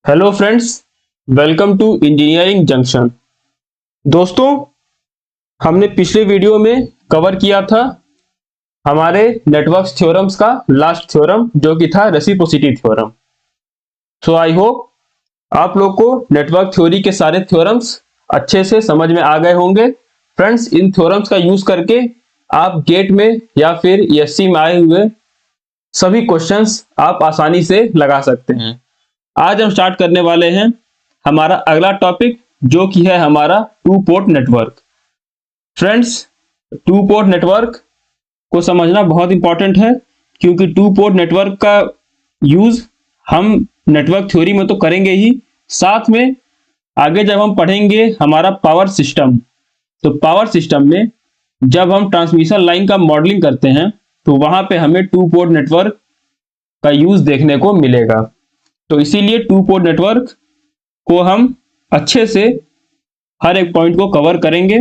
Hello friends, welcome to engineering junction. दोस्तों, हमने पिछले वीडियो में कवर किया था हमारे नेटवर्क थ्योरम्स का लास्ट थ्योरम, जो कि था reciprocity theorem. So I hope आप लोग को नेटवर्क थ्योरी के सारे थ्योरम्स अच्छे से समझ में आ गए होंगे। फ्रेंड्स, इन थ्योरम्स का यूज करके आप गेट में या फिर ईएससी में आए हुए सभी क्वेश्चंस आप आसानी से लगा सकते हैं। आज हम स्टार्ट करने वाले हैं हमारा अगला टॉपिक, जो कि है हमारा to port network. Friends, to port network को समझना बहुत इंपॉर्टेंट है, क्योंकि टू पोर्ट नेटवर्क का यूज हम नेटवर्क थ्योरी में तो करेंगे ही, साथ में आगे जब हम पढ़ेंगे हमारा पावर सिस्टम, तो पावर सिस्टम में जब हम ट्रांसमिशन लाइन का मॉडलिंग करते हैं तो वहां पे हमें टू पोर्ट नेटवर्क का यूज देखने को मिलेगा। तो इसीलिए टू पोर्ट नेटवर्क को हम अच्छे से हर एक पॉइंट को कवर करेंगे।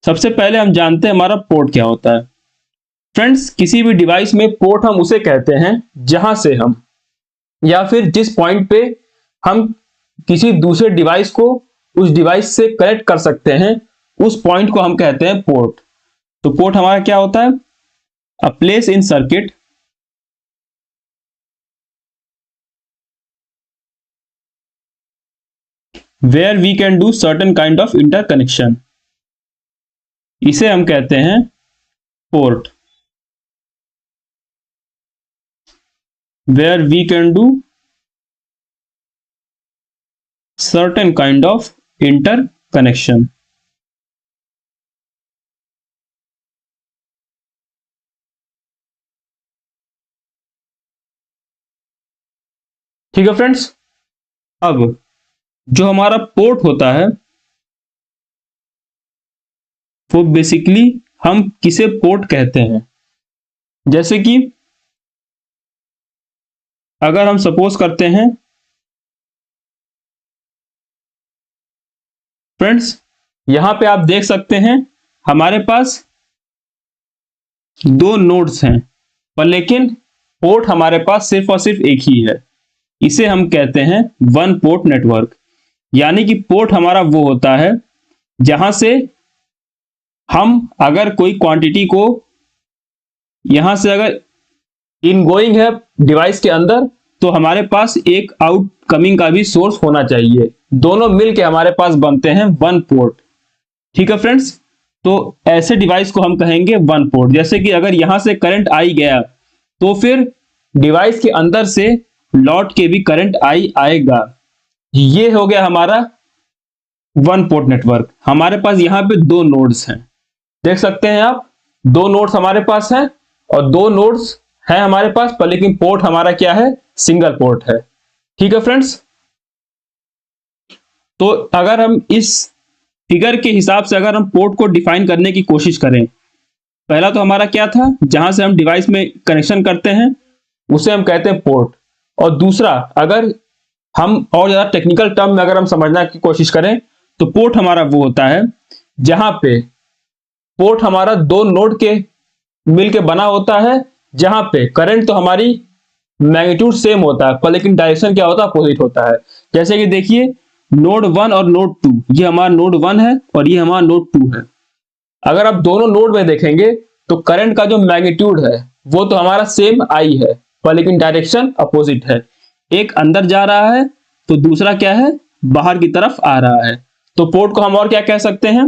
सबसे पहले हम जानते हैं हमारा पोर्ट क्या होता है। फ्रेंड्स, किसी भी डिवाइस में पोर्ट हम उसे कहते हैं जहां से हम या फिर जिस पॉइंट पे हम किसी दूसरे डिवाइस को उस डिवाइस से कनेक्ट कर सकते हैं, उस पॉइंट को हम कहते हैं पोर्ट। तो पोर्ट हमारा क्या होता है? A place in circuit where we can do certain kind of interconnection, इसे हम कहते हैं port. where we can do certain kind of interconnection। ठीक है फ्रेंड्स, अब जो हमारा पोर्ट होता है वो बेसिकली हम किसे पोर्ट कहते हैं। जैसे कि अगर हम सपोज करते हैं फ्रेंड्स, यहां पे आप देख सकते हैं हमारे पास दो नोड्स हैं, पर लेकिन पोर्ट हमारे पास सिर्फ और सिर्फ एक ही है। इसे हम कहते हैं वन पोर्ट नेटवर्क। यानी कि पोर्ट हमारा वो होता है जहां से हम अगर कोई क्वांटिटी को यहां से अगर इनगोइंग है डिवाइस के अंदर, तो हमारे पास एक आउटकमिंग का भी सोर्स होना चाहिए। दोनों मिलके हमारे पास बनते हैं वन पोर्ट। ठीक है फ्रेंड्स, तो ऐसे डिवाइस को हम कहेंगे वन पोर्ट। जैसे कि अगर यहां से करंट आई गया तो फिर डिवाइस के अंदर से लौट के भी करंट आएगा। ये हो गया हमारा वन पोर्ट नेटवर्क। हमारे पास यहां पे दो नोड्स हैं, देख सकते हैं आप, दो नोड्स हमारे पास हैं और दो नोड्स हैं हमारे पास, पर लेकिन पोर्ट हमारा क्या है? सिंगल पोर्ट है। ठीक है फ्रेंड्स, तो अगर हम इस फिगर के हिसाब से अगर हम पोर्ट को डिफाइन करने की कोशिश करें, पहला तो हमारा क्या था? जहां से हम डिवाइस में कनेक्शन करते हैं उसे हम कहते हैं पोर्ट। और दूसरा, अगर हम और ज्यादा टेक्निकल टर्म में अगर हम समझने की कोशिश करें, तो पोर्ट हमारा वो होता है जहां पे पोर्ट हमारा दो नोड के मिलके बना होता है, जहां पे करंट तो हमारी मैग्नीट्यूड सेम होता है, पर लेकिन डायरेक्शन क्या होता है? अपोजिट होता है। जैसे कि देखिए, नोड 1 और नोड 2, ये हमारा नोड 1 है और ये हमारा नोड 2 है। अगर आप दोनों नोड में देखेंगे तो करंट का जो मैग्नीट्यूड है वो तो हमारा सेम आई है, पर लेकिन डायरेक्शन अपोजिट है। एक अंदर जा रहा है तो दूसरा क्या है? बाहर की तरफ आ रहा है। तो पोर्ट को हम और क्या कह सकते हैं?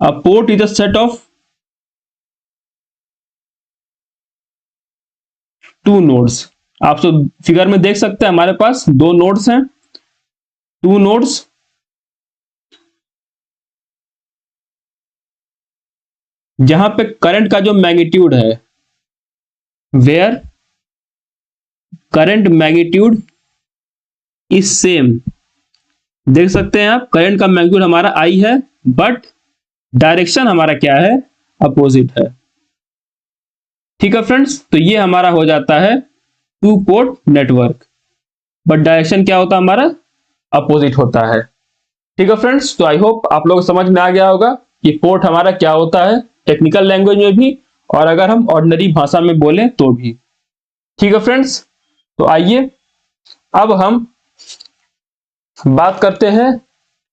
A port is a set of two nodes. आप सब फिगर में देख सकते हैं हमारे पास दो नोड्स हैं, टू नोड्स। जहां पे करंट का जो मैग्नीट्यूड है, where current magnitude is same. देख सकते हैं आप, करंट का मैग्नीट्यूड हमारा आई है, बट डायरेक्शन हमारा क्या है? अपोजिट है। ठीक है फ्रेंड्स, तो ये हमारा हो जाता है to port network, but direction क्या होता है? हमारा अपोजिट होता है। ठीक है फ्रेंड्स, तो आई होप आप लोग समझ में आ गया होगा कि पोर्ट हमारा क्या होता है टेक्निकल लैंग्वेज में भी, और अगर हम ऑर्डिनरी भाषा में बोलें तो भी। ठीक है फ्रेंड्स, तो आइए अब हम बात करते हैं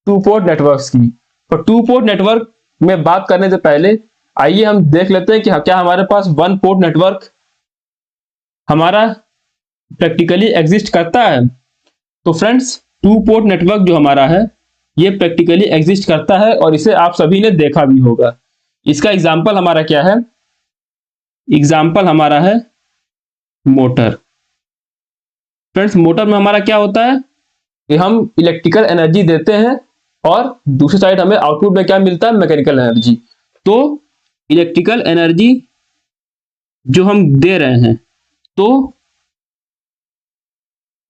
टू पोर्ट नेटवर्क्स की। और टू पोर्ट नेटवर्क में बात करने से पहले आइए हम देख लेते हैं कि क्या हमारे पास वन पोर्ट नेटवर्क हमारा प्रैक्टिकली एग्जिस्ट करता है। तो फ्रेंड्स, टू पोर्ट नेटवर्क जो हमारा है ये प्रैक्टिकली एग्जिस्ट करता है और इसे आप सभी ने देखा भी होगा। इसका एग्जाम्पल हमारा क्या है? एग्जाम्पल हमारा है मोटर। फ्रेंड्स, मोटर में हमारा क्या होता है कि हम इलेक्ट्रिकल एनर्जी देते हैं और दूसरी साइड हमें आउटपुट में क्या मिलता है? Mechanical energy. तो इलेक्ट्रिकल एनर्जी जो हम दे रहे हैं, तो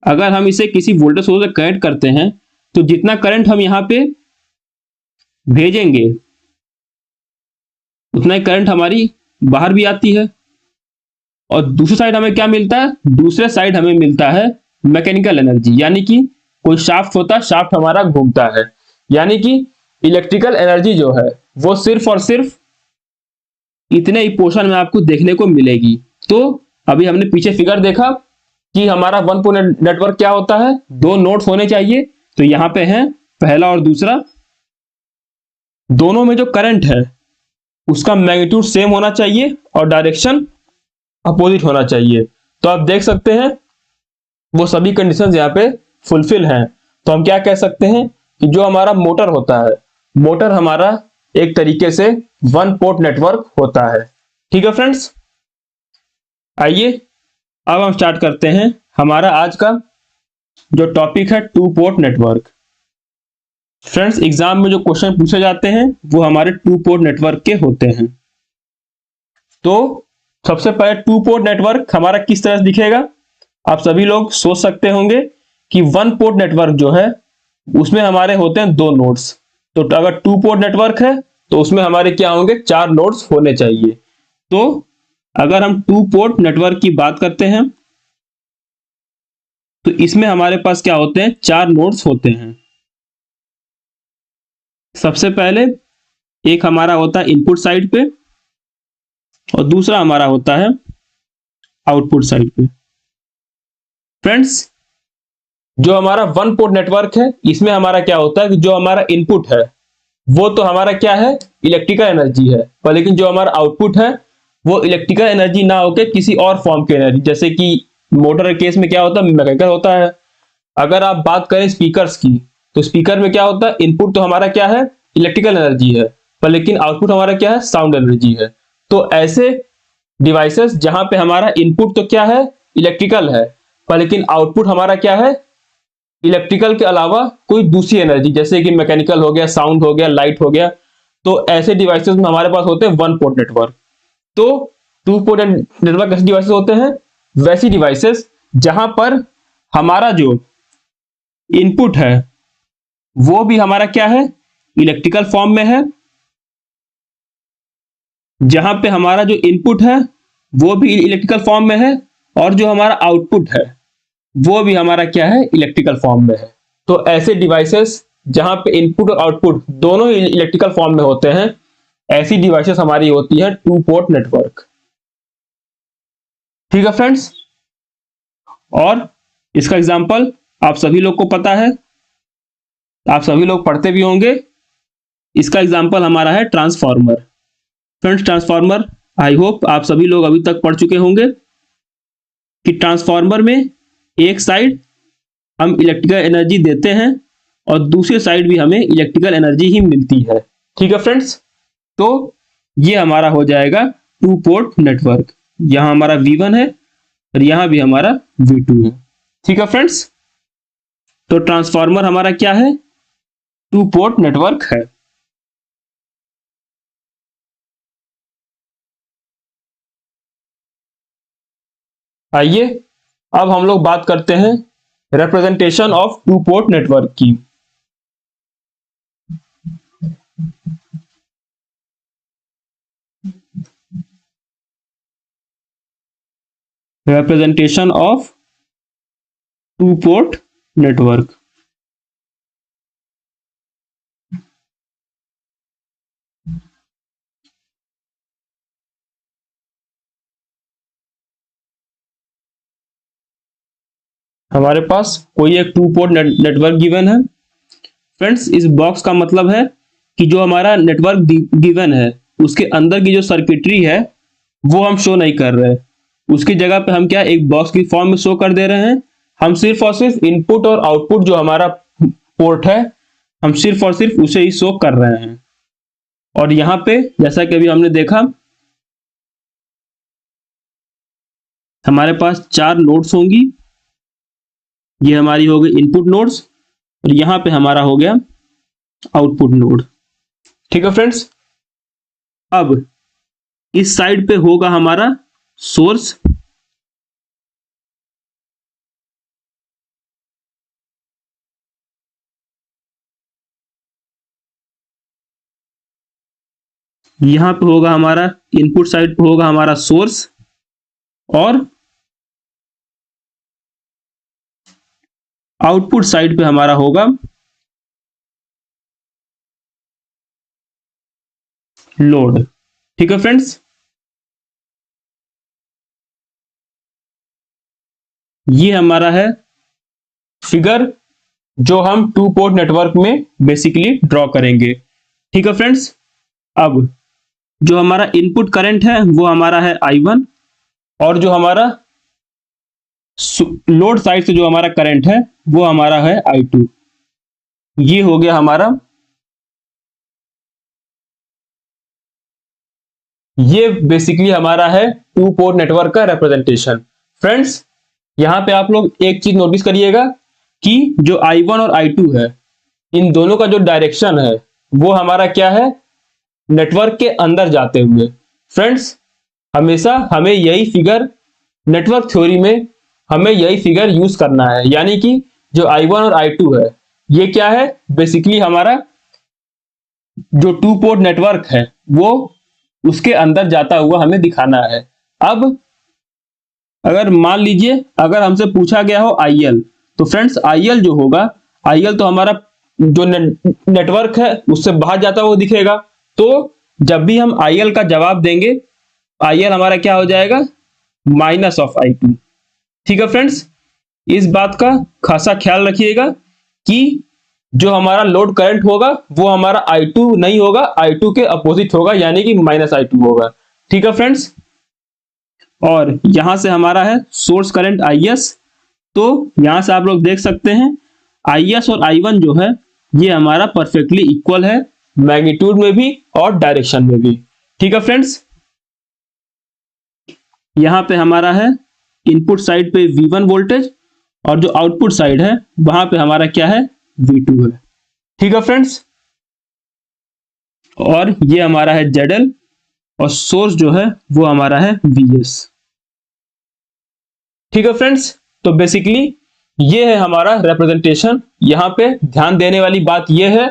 अगर हम इसे किसी वोल्टेज सोर्स से कनेक्ट करते हैं तो जितना करंट हम यहां पे भेजेंगे उतना ही करंट हमारी बाहर भी आती है। और दूसरी साइड हमें क्या मिलता है? दूसरे साइड हमें मिलता है मैकेनिकल एनर्जी, यानी कि कोई शाफ्ट होता है, शाफ्ट हमारा घूमता है, यानी कि इलेक्ट्रिकल एनर्जी जो है वो सिर्फ और सिर्फ इतने ही पोर्शन में आपको देखने को मिलेगी। तो अभी हमने पीछे फिगर देखा कि हमारा वन पोर्ट नेटवर्क क्या होता है, दो नोड्स होने चाहिए। तो यहां पे है पहला और दूसरा, दोनों में जो करंट है उसका मैग्नीट्यूड सेम होना चाहिए और डायरेक्शन अपोजिट होना चाहिए। तो आप देख सकते हैं वो सभी कंडीशंस यहाँ पे फुलफिल हैं। तो हम क्या कह सकते हैं कि जो हमारा मोटर होता है, मोटर हमारा एक तरीके से वन पोर्ट नेटवर्क होता है। ठीक है फ्रेंड्स, आइए अब हम स्टार्ट करते हैं हमारा आज का जो टॉपिक है to port network. Friends, exam में जो क्वेश्चन पूछे जाते हैं वो हमारे टू पोर्ट नेटवर्क के होते हैं। तो सबसे पहले टू पोर्ट नेटवर्क हमारा किस तरह से दिखेगा? आप सभी लोग सोच सकते होंगे कि वन पोर्ट नेटवर्क जो है उसमें हमारे होते हैं दो नोड्स। तो अगर टू पोर्ट नेटवर्क है तो उसमें हमारे क्या होंगे? चार नोड्स होने चाहिए। तो अगर हम टू पोर्ट नेटवर्क की बात करते हैं तो इसमें हमारे पास क्या होते हैं? चार नोड्स होते हैं। सबसे पहले एक हमारा होता है इनपुट साइड पे और दूसरा हमारा होता है आउटपुट साइड पे। फ्रेंड्स, जो हमारा वन पोर्ट नेटवर्क है इसमें हमारा क्या होता है कि जो हमारा इनपुट है वो तो हमारा क्या है? इलेक्ट्रिकल एनर्जी है, पर लेकिन जो हमारा आउटपुट है वो इलेक्ट्रिकल एनर्जी ना होकर किसी और फॉर्म की एनर्जी, जैसे कि मोटर के केस में क्या होता है? मैकेनिकल होता है। अगर आप बात करें स्पीकर्स की, तो स्पीकर में क्या होता है? इनपुट तो हमारा क्या है? इलेक्ट्रिकल एनर्जी है, पर लेकिन आउटपुट हमारा क्या है? साउंड एनर्जी है। तो ऐसे डिवाइसेस जहां पे हमारा इनपुट तो क्या है? इलेक्ट्रिकल है, पर लेकिन आउटपुट हमारा क्या है? इलेक्ट्रिकल के अलावा कोई दूसरी एनर्जी, जैसे कि मैकेनिकल हो गया, साउंड हो गया, लाइट हो गया। तो ऐसे डिवाइसेस में हमारे पास होते हैं वन पोर्ट नेटवर्क। तो टू पोर्ट नेटवर्क ऐसे डिवाइसेस होते हैं, वैसी डिवाइसेस जहां पर हमारा जो इनपुट है वो भी हमारा क्या है? इलेक्ट्रिकल फॉर्म में है, जहां पे हमारा जो इनपुट है वो भी इलेक्ट्रिकल फॉर्म में है और जो हमारा आउटपुट है वो भी हमारा क्या है? इलेक्ट्रिकल फॉर्म में है। तो ऐसे डिवाइसेस जहां पे इनपुट और आउटपुट दोनों ही इलेक्ट्रिकल फॉर्म में होते हैं, ऐसी डिवाइसेस हमारी होती है टू पोर्ट नेटवर्क। ठीक है फ्रेंड्स, और इसका एग्जांपल आप सभी लोग को पता है, आप सभी लोग पढ़ते भी होंगे। इसका एग्जांपल हमारा है ट्रांसफार्मर। फ्रेंड्स, ट्रांसफार्मर आई होप आप सभी लोग अभी तक पढ़ चुके होंगे कि ट्रांसफार्मर में एक साइड हम इलेक्ट्रिकल एनर्जी देते हैं और दूसरी साइड भी हमें इलेक्ट्रिकल एनर्जी ही मिलती है। ठीक है फ्रेंड्स, तो ये हमारा हो जाएगा टू पोर्ट नेटवर्क। यहां हमारा V1 है और यहां भी हमारा V2 है। ठीक है फ्रेंड्स, तो ट्रांसफार्मर हमारा क्या है? टू पोर्ट नेटवर्क है। आइए अब हम लोग बात करते हैं representation of two port network की। Representation of two port network. हमारे पास कोई एक टू पोर्ट नेटवर्क गिवन है। फ्रेंड्स, इस बॉक्स का मतलब है कि जो हमारा नेटवर्क गिवन है उसके अंदर की जो सर्किटरी है वो हम शो नहीं कर रहे, उसकी जगह पे हम क्या एक बॉक्स की फॉर्म में शो कर दे रहे हैं। हम सिर्फ और सिर्फ इनपुट और आउटपुट जो हमारा पोर्ट है हम सिर्फ और सिर्फ उसे ही शो कर रहे हैं। और यहाँ पे जैसा कि अभी हमने देखा हमारे पास 4 नोड्स होंगी, ये हमारी हो गई इनपुट नोड्स और यहाँ पे हमारा हो गया आउटपुट नोड। ठीक है फ्रेंड्स, अब इस साइड पे होगा हमारा सोर्स, यहां पे होगा हमारा इनपुट साइड पे होगा हमारा सोर्स और आउटपुट साइड पे हमारा होगा लोड। ठीक है फ्रेंड्स, ये हमारा है फिगर जो हम टू पोर्ट नेटवर्क में बेसिकली ड्रॉ करेंगे। ठीक है फ्रेंड्स, अब जो हमारा इनपुट करंट है वो हमारा है I1 और जो हमारा लोड साइड से जो हमारा करंट है वो हमारा है I2। ये हो गया हमारा, ये बेसिकली हमारा है टू पोर्ट नेटवर्क का रिप्रेजेंटेशन। फ्रेंड्स, यहां पे आप लोग एक चीज नोटिस करिएगा कि जो I1 और I2 है इन दोनों का जो डायरेक्शन है वो हमारा क्या है, नेटवर्क के अंदर जाते हुए। फ्रेंड्स, हमेशा हमें यही फिगर नेटवर्क थ्योरी में हमें यही फिगर यूज करना है, यानी कि जो I1 और I2 है ये क्या है, बेसिकली हमारा जो टू पोर्ट नेटवर्क है वो उसके अंदर जाता हुआ हमें दिखाना है। अब अगर मान लीजिए अगर हमसे पूछा गया हो IL, तो फ्रेंड्स IL जो होगा, IL तो हमारा जो नेटवर्क है उससे बाहर जाता हुआ दिखेगा। तो जब भी हम IL का जवाब देंगे IL हमारा क्या हो जाएगा, माइनस ऑफ I2। ठीक है फ्रेंड्स, इस बात का खासा ख्याल रखिएगा कि जो हमारा लोड करंट होगा वो हमारा I2 नहीं होगा, I2 के अपोजिट होगा, यानी कि माइनस I2 होगा। ठीक है फ्रेंड्स, और यहां से हमारा है सोर्स करंट IS, तो यहां से आप लोग देख सकते हैं IS और I1 जो है ये हमारा परफेक्टली इक्वल है, मैग्नीट्यूड में भी और डायरेक्शन में भी। ठीक है फ्रेंड्स, यहां पे हमारा है इनपुट साइड पे V1 वोल्टेज और जो आउटपुट साइड है वहां पे हमारा क्या है, V2 है। ठीक है फ्रेंड्स, और ये हमारा है ZL और सोर्स जो है वो हमारा है VS। ठीक है फ्रेंड्स, तो बेसिकली ये है हमारा रिप्रेजेंटेशन। यहां पे ध्यान देने वाली बात ये है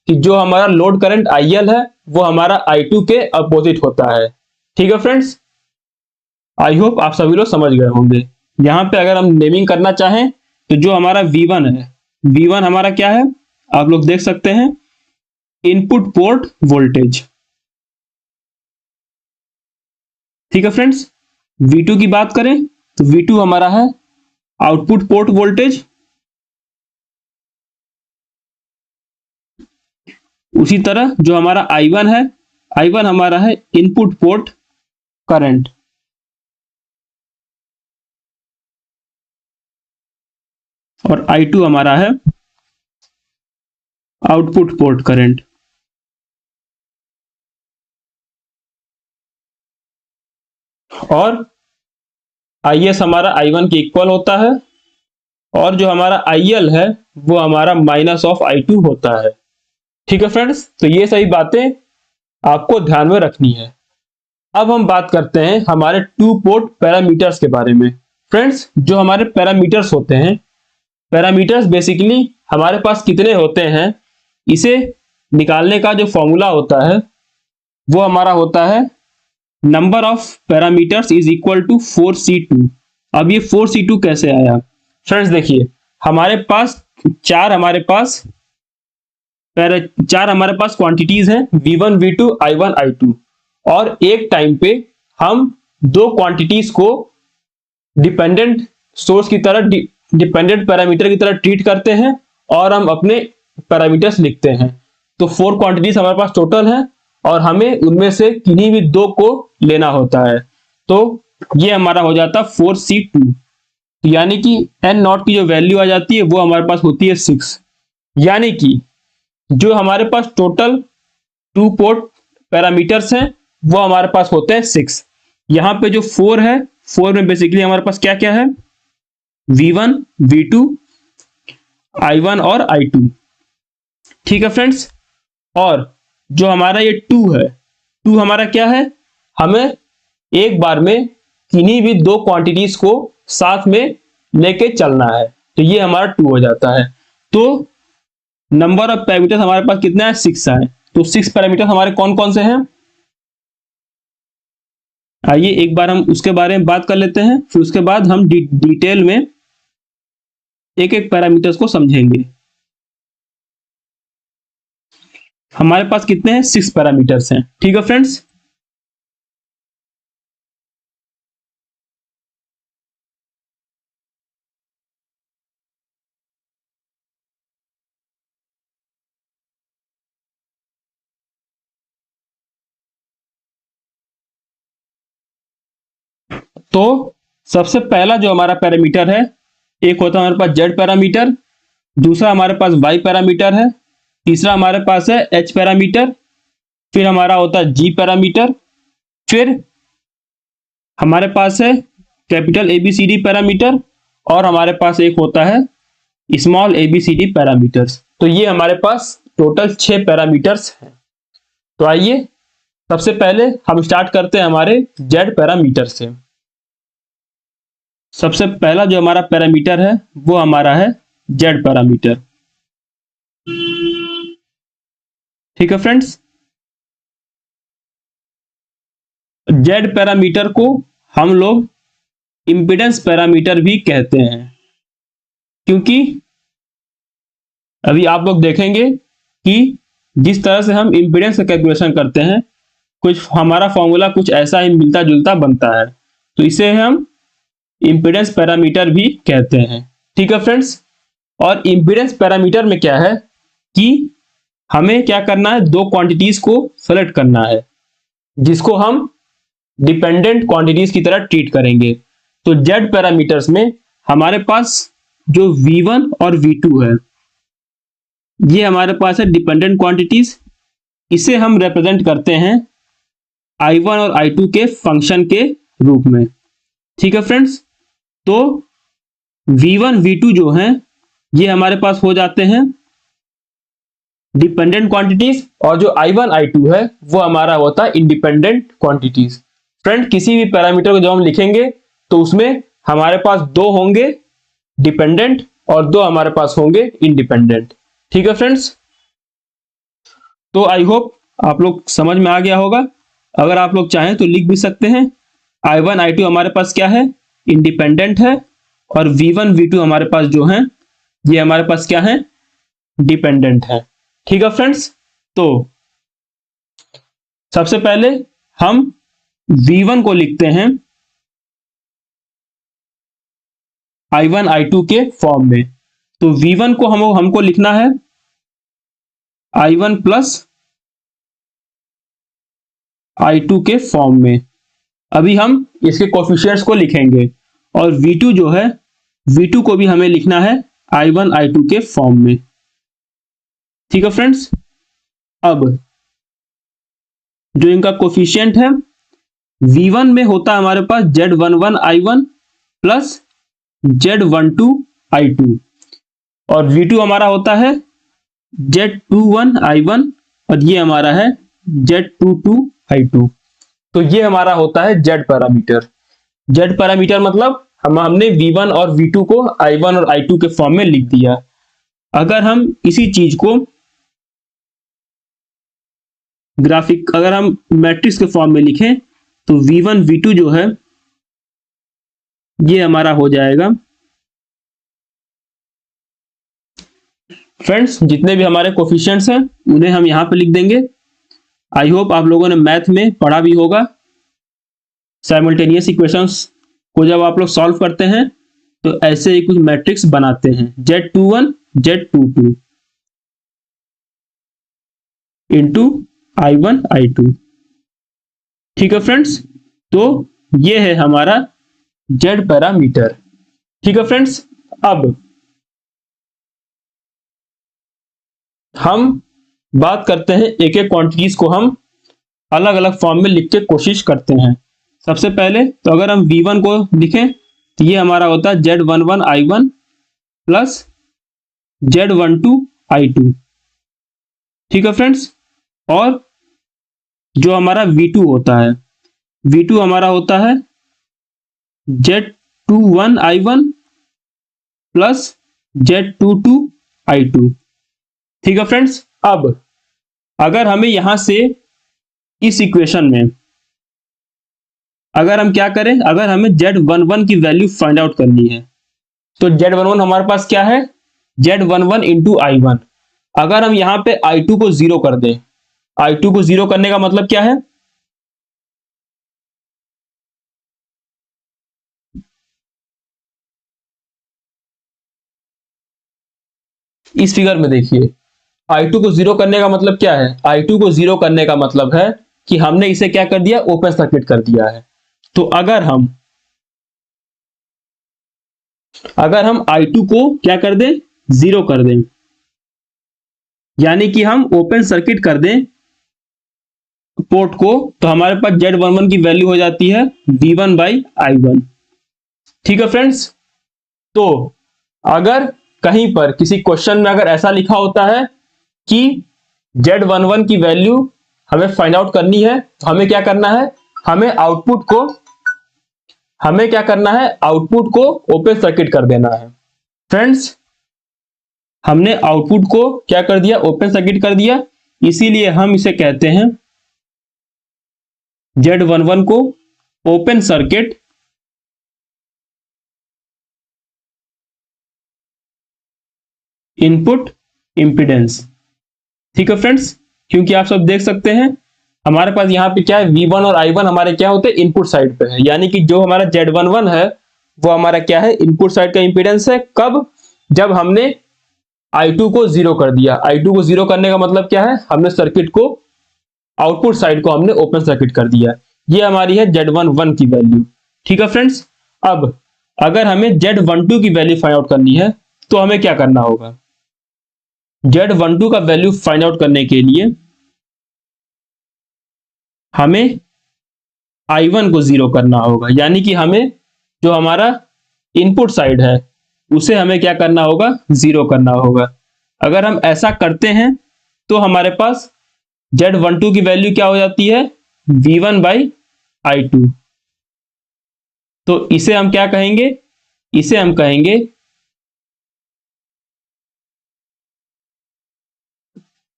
कि जो हमारा लोड करंट IL है वो हमारा I2 के अपोजिट होता है। ठीक है फ्रेंड्स, आई होप आप सभी लोग समझ गए होंगे। यहां पे अगर हम नेमिंग करना चाहें तो जो हमारा V1 है, V1 हमारा क्या है, आप लोग देख सकते हैं इनपुट पोर्ट वोल्टेज। ठीक है फ्रेंड्स, V2 की बात करें तो V2 हमारा है आउटपुट पोर्ट वोल्टेज। उसी तरह जो हमारा I1 है, I1 हमारा है इनपुट पोर्ट करंट। और I2 हमारा है आउटपुट पोर्ट करंट। और IS हमारा I1 के इक्वल होता है और जो हमारा IL है वो हमारा माइनस ऑफ I2 होता है। ठीक है फ्रेंड्स, तो ये सही बातें आपको ध्यान में रखनी है। अब हम बात करते हैं हमारे टू पोर्ट पैरामीटर्स के बारे में। फ्रेंड्स, जो हमारे पैरामीटर्स होते हैं, पैरामीटर्स बेसिकली हमारे पास कितने होते हैं इसे निकालने का जो फॉर्मूला होता है वो हमारा होता है number of parameters is equal to 4C2। अब ये 4C2 कैसे आया? फ्रेंड्स देखिए, हमारे पास चार हमारे पास क्वांटिटीज हैं V1 V2 I1 I2, और एक टाइम पे हम दो क्वांटिटीज को डिपेंडेंट सोर्स की तरह डिपेंडेंट पैरामीटर की तरह ट्रीट करते हैं और हम अपने पैरामीटर्स लिखते हैं। तो 4 क्वांटिटीज हमारे पास टोटल है और हमें उनमें से किन्हीं भी 2 को लेना होता है। तो ये हमारा हो जाता 4C2, यानी कि n नॉट की जो वैल्यू आ जाती है वो हमारे पास होती है 6, यानी कि जो हमारे पास टोटल 2 पोर्ट पैरामीटर्स हैं वो हमारे पास होते हैं 6। यहाँ पे जो 4 है, 4 में बेसिकली हमारे पास क्या क्या है, V1, V2, I1 और I2। ठीक है फ्रेंड्स, और जो हमारा ये 2 है, 2 हमारा क्या है, हमें एक बार में किन्हीं भी 2 क्वांटिटीज को साथ में लेके चलना है, तो ये हमारा 2 हो जाता है। तो नंबर ऑफ पैरामीटर्स हमारे पास कितना है, 6 है। तो 6 पैरामीटर्स हमारे कौन कौन से हैं, आइए एक बार हम उसके बारे में बात कर लेते हैं, फिर उसके बाद हम डिटेल में एक एक पैरामीटर्स को समझेंगे। हमारे पास कितने हैं, 6 पैरामीटर्स हैं। ठीक है फ्रेंड्स, तो सबसे पहला जो हमारा पैरामीटर है, एक होता है हमारे पास जेड पैरामीटर, दूसरा हमारे पास वाई पैरामीटर है, तीसरा हमारे पास है एच पैरामीटर, फिर हमारा होता है जी पैरामीटर, फिर हमारे पास है कैपिटल ABCD पैरामीटर, और हमारे पास एक होता है स्मॉल ABCD पैरामीटर्स। तो ये हमारे पास टोटल 6 पैरामीटर्स हैं। तो आइए सबसे पहले हम स्टार्ट करते हैं हमारे जेड पैरामीटर से। सबसे पहला जो हमारा पैरामीटर है वो हमारा है जेड पैरामीटर। ठीक है फ्रेंड्स, जेड पैरामीटर को हम लोग इंपीडेंस पैरामीटर भी कहते हैं, क्योंकि अभी आप लोग देखेंगे कि जिस तरह से हम इंपीडेंस का कैलकुलेशन करते हैं, कुछ हमारा फॉर्मूला कुछ ऐसा ही मिलता जुलता बनता है, तो इसे हम इंपीडेंस पैरामीटर भी कहते हैं। ठीक है फ्रेंड्स, और इंपीडेंस पैरामीटर में क्या है कि हमें क्या करना है, 2 क्वांटिटीज को सेलेक्ट करना है जिसको हम डिपेंडेंट क्वांटिटीज की तरह ट्रीट करेंगे। तो जेड पैरामीटर्स में हमारे पास जो V1 और V2 है, ये हमारे पास है डिपेंडेंट क्वांटिटीज। इसे हम रिप्रेजेंट करते हैं I1 और I2 के फंक्शन के रूप में। ठीक है फ्रेंड्स, तो V1 V2 जो हैं ये हमारे पास हो जाते हैं डिपेंडेंट क्वांटिटीज, और जो I1 I2 है वो हमारा होता है इंडिपेंडेंट क्वांटिटीज। फ्रेंड, किसी भी पैरामीटर को जब हम लिखेंगे तो उसमें हमारे पास 2 होंगे डिपेंडेंट और 2 हमारे पास होंगे इंडिपेंडेंट। ठीक है फ्रेंड्स, तो आई होप आप लोग समझ में आ गया होगा। अगर आप लोग चाहें तो लिख भी सकते हैं, I1 I2 हमारे पास क्या है, इंडिपेंडेंट है, और V1 V2 हमारे पास जो है ये हमारे पास क्या है, डिपेंडेंट है। ठीक है फ्रेंड्स, तो सबसे पहले हम V1 को लिखते हैं I1 I2 के फॉर्म में। तो V1 को हमको लिखना है I1 प्लस I2 के फॉर्म में। अभी हम इसके कोफिशिएंट्स को लिखेंगे, और V2 जो है, V2 को भी हमें लिखना है I1 I2 के फॉर्म में। ठीक है फ्रेंड्स, अब जो इनका कोफिशिएंट है, V1 में होता है हमारे पास Z11 I1 plus Z12 I2, और V2 हमारा होता है Z21 I1 और ये हमारा है Z22 I2। तो ये हमारा होता है जेड पैरामीटर। जेड पैरामीटर मतलब हमने V1 और V2 को I1 और I2 के फॉर्म में लिख दिया। अगर हम इसी चीज को अगर हम मैट्रिक्स के फॉर्म में लिखें तो V1 V2 जो है ये हमारा हो जाएगा, फ्रेंड्स जितने भी हमारे कोफिशिएंट्स हैं उन्हें हम यहां पे लिख देंगे। आई होप आप लोगों ने मैथ में पढ़ा भी होगा, साइमल्टेनियस इक्वेशंस को जब आप लोग सॉल्व करते हैं तो ऐसे ही कुछ मैट्रिक्स बनाते हैं, Z21 Z22 into I1 I2। ठीक है फ्रेंड्स, तो ये है हमारा Z पैरामीटर। ठीक है फ्रेंड्स, अब हम बात करते हैं एक एक क्वांटिटीज को हम अलग अलग फॉर्म में लिख के कोशिश करते हैं। सबसे पहले तो अगर हम V1 को लिखें तो ये हमारा होता है Z11 I1 plus Z12 I2। ठीक है फ्रेंड्स, और जो हमारा V2 होता है, V2 हमारा होता है Z21 I1 plus Z22 I2। ठीक है फ्रेंड्स, अब अगर हमें यहां से इस इक्वेशन में अगर हम क्या करें, अगर हमें Z11 की वैल्यू फाइंड आउट करनी है तो Z11 हमारे पास क्या है, Z11 इंटू I1। अगर हम यहां पे I2 को जीरो कर दें, I2 को जीरो करने का मतलब क्या है, इस फिगर में देखिए, I2 को जीरो करने का मतलब क्या है, I2 को जीरो करने का मतलब है कि हमने इसे क्या कर दिया, ओपन सर्किट कर दिया है। तो अगर हम I2 को क्या कर दें, जीरो कर दें, यानी कि हम ओपन सर्किट कर दें पोर्ट को, तो हमारे पास Z11 की वैल्यू हो जाती है V1 बाई I1। ठीक है फ्रेंड्स, तो अगर कहीं पर किसी क्वेश्चन में अगर ऐसा लिखा होता है कि Z11 की वैल्यू हमें फाइंड आउट करनी है, तो हमें क्या करना है, हमें क्या करना है, आउटपुट को ओपन सर्किट कर देना है। फ्रेंड्स, हमने आउटपुट को क्या कर दिया, ओपन सर्किट कर दिया, इसीलिए हम इसे कहते हैं Z11 को ओपन सर्किट इनपुट इंपीडेंस। ठीक है फ्रेंड्स, क्योंकि आप सब देख सकते हैं हमारे पास यहाँ पे क्या है, V1 और I1 हमारे क्या होते हैं, इनपुट साइड पे है, यानी कि जो हमारा Z11 है वो हमारा क्या है, इनपुट साइड का इंपीडेंस है। कब, जब हमने I2 को जीरो कर दिया। I2 को जीरो करने का मतलब क्या है, हमने सर्किट को, आउटपुट साइड को हमने ओपन सर्किट कर दिया। ये हमारी है Z11 की वैल्यू। ठीक है फ्रेंड्स, अब अगर हमें Z12 की वैल्यू फाइंड आउट करनी है तो हमें क्या करना होगा, Z12 का वैल्यू फाइंड आउट करने के लिए हमें I1 को जीरो करना होगा, यानी कि हमें जो हमारा इनपुट साइड है उसे हमें क्या करना होगा, जीरो करना होगा। अगर हम ऐसा करते हैं तो हमारे पास Z12 की वैल्यू क्या हो जाती है, V1 बाई I2। तो इसे हम क्या कहेंगे, इसे हम कहेंगे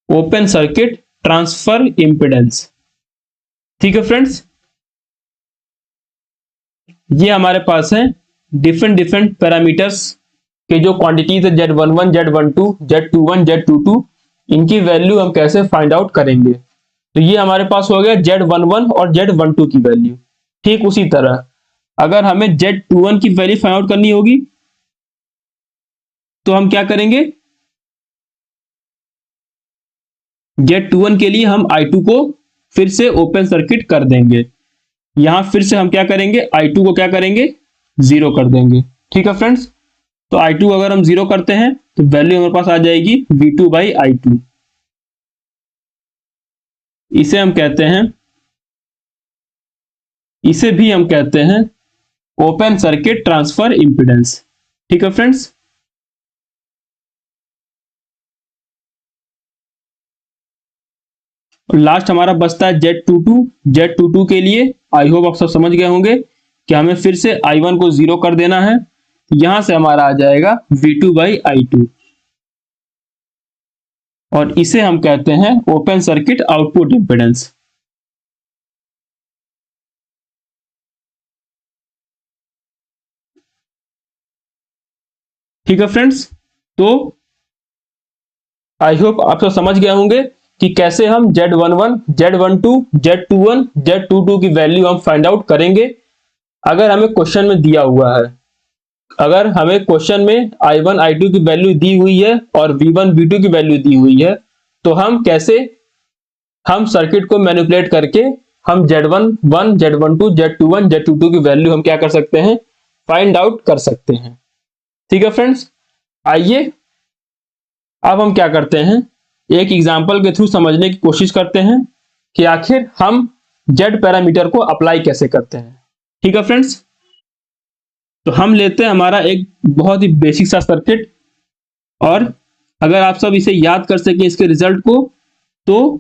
ओपन सर्किट ट्रांसफर इंपीडेंस। ठीक है फ्रेंड्स, ये हमारे पास है डिफरेंट पैरामीटर्स के जो क्वांटिटीज है, Z11 Z12 Z21 Z22, इनकी वैल्यू हम कैसे फाइंड आउट करेंगे। तो ये हमारे पास हो गया Z11 और Z12 की वैल्यू। ठीक उसी तरह अगर हमें Z21 की वैल्यू फाइंड आउट करनी होगी तो हम क्या करेंगे, Z21 के लिए हम I2 को फिर से ओपन सर्किट कर देंगे। यहां फिर से हम क्या करेंगे, I2 को क्या करेंगे, जीरो कर देंगे। ठीक है फ्रेंड्स, तो I2 अगर हम जीरो करते हैं तो वैल्यू हमारे पास आ जाएगी V2 बाई I2। इसे हम कहते हैं, इसे भी हम कहते हैं ओपन सर्किट ट्रांसफर इंपीडेंस। ठीक है फ्रेंड्स, लास्ट हमारा बचता है Z22। Z22 के लिए आई होप आप सब समझ गए होंगे कि हमें फिर से I1 को जीरो कर देना है। यहां से हमारा आ जाएगा V2 बाई I2 और इसे हम कहते हैं ओपन सर्किट आउटपुट इंपीडेंस। ठीक है फ्रेंड्स, तो आई होप आप सब समझ गए होंगे कि कैसे हम Z11, Z12, Z21, Z22 की वैल्यू हम फाइंड आउट करेंगे। अगर हमें क्वेश्चन में दिया हुआ है, अगर हमें क्वेश्चन में I1 I2 की वैल्यू दी हुई है और V1 V2 की वैल्यू दी हुई है, तो हम सर्किट को मैनिपुलेट करके हम Z11 Z12 Z21 Z22 की वैल्यू हम क्या कर सकते हैं, फाइंड आउट कर सकते हैं। ठीक है फ्रेंड्स, आइए अब हम क्या करते हैं, एक एग्जांपल के थ्रू समझने की कोशिश करते हैं कि आखिर हम जेड पैरामीटर को अप्लाई कैसे करते हैं। ठीक है फ्रेंड्स, तो हम लेते हैं हमारा एक बहुत ही बेसिक सा सर्किट, और अगर आप सब इसे याद कर सकें इसके रिजल्ट को, तो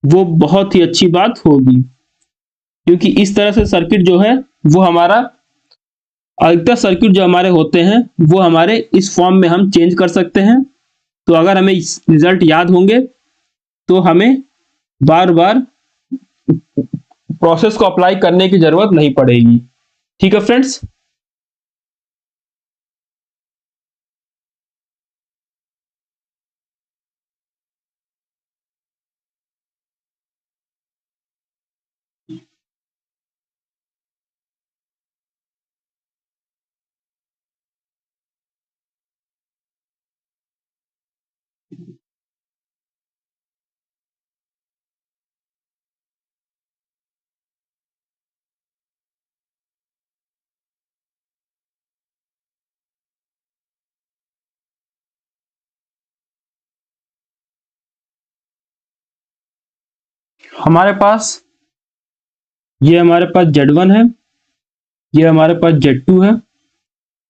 वो बहुत ही अच्छी बात होगी, क्योंकि इस तरह से सर्किट जो है वो हमारा अधिकतर सर्किट जो हमारे होते हैं वो हमारे इस फॉर्म में हम चेंज कर सकते हैं। तो अगर हमें रिजल्ट याद होंगे तो हमें बार बार प्रोसेस को अप्लाई करने की जरूरत नहीं पड़ेगी। ठीक है फ्रेंड्स, हमारे पास Z1 है, ये हमारे पास Z2 है,